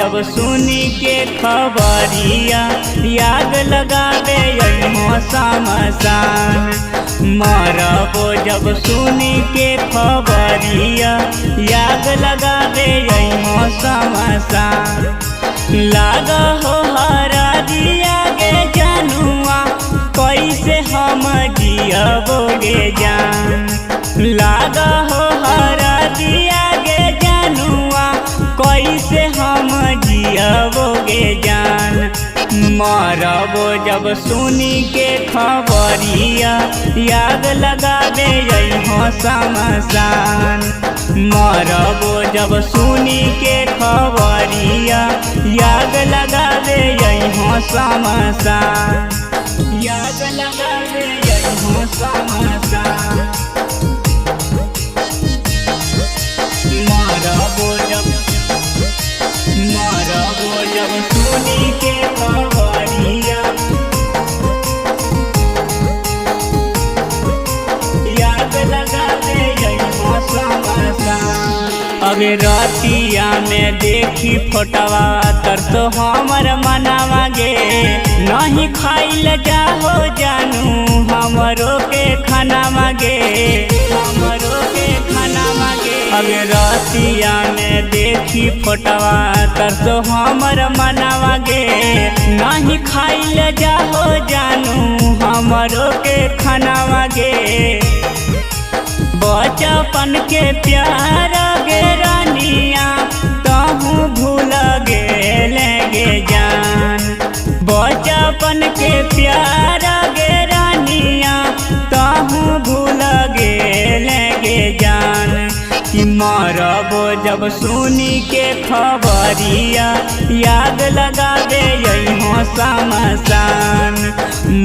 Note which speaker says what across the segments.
Speaker 1: जब सुनी के खबरिया याद लगावे अइहो शमशान। मरबो जब सुनी के खबरिया याद लगावे अइहो शमशान। लाग हो हरा दिया गे जनुआ कैसे हम जियबोगे जान। लाग हो हरा दिया गे जनुआ कैसे हम जियबोगे जान। मरबो जब सुनी के खबरिया याद लगावे अइहो शमशान। मरबो जब सुनी के खबरिया याद लगावे अइहो शमशान। याद लगावे अइहो शमशान। मरबो जब सुनी के खबरिया याद लगावे अइहो शमशान। अबे रतिया में देखी फोटवा तर तो हमर मनावा गे नहीं खाइल जाहो जानू हमरो के खाना मांगे हमरो के खाना मांगे। अबे रतिया में देखी फोटवा तर तो हमर मनावा गे नहीं खाइल जाहो जानू हमरो के खाना मांगे। बचपन के प्यार गे रानिया तहू भूल गे जान। बचपन के प्यार गे रानिया तहू भूल गे जान। कि मरबो जब सुनी के खबरिया याद लगावे अइहो शमशान।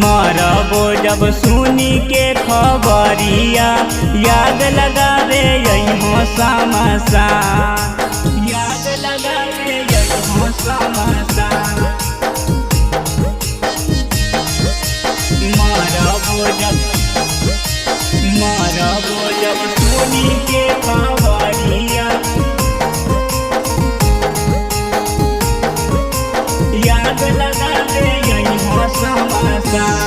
Speaker 1: मरबो जब सुनी के खबरिया याद लगावे अइहो शमशान। याद लगावे अइहो शमशान। मरबो जब सुनी के खबरिया याद लगावे अइहो शमशान।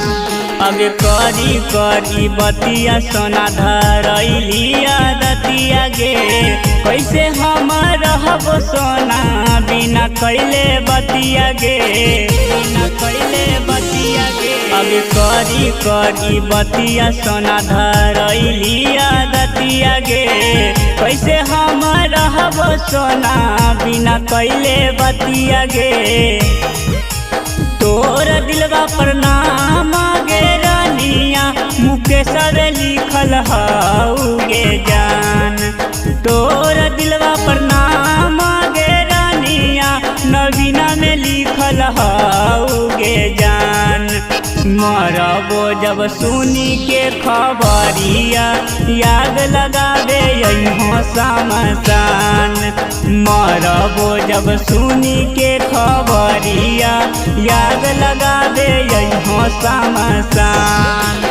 Speaker 1: अबे करी करी बतिया सोना धरैलिया दतिया गे कैसे हम रहबो सोना बिना कैले बतिया गे बिना कैले बतिया गे। अबे करी करी बतिया सोना धरैलिया दतिया गे कैसे हम रहबो सोना बिना कैले बतिया गे। तोर दिलवा पर नाम गे रानिया मुकेश लिखल हऊ गे जान। तोर दिलवा पर नाम गे रानिया नवीना में लिखल हऊ गे जान। मरबो जब सुनी के खबरिया याद लगावे अइहो शमशान। मरबो जब सुनी के खबरिया याद लगावे अइहो शमशान।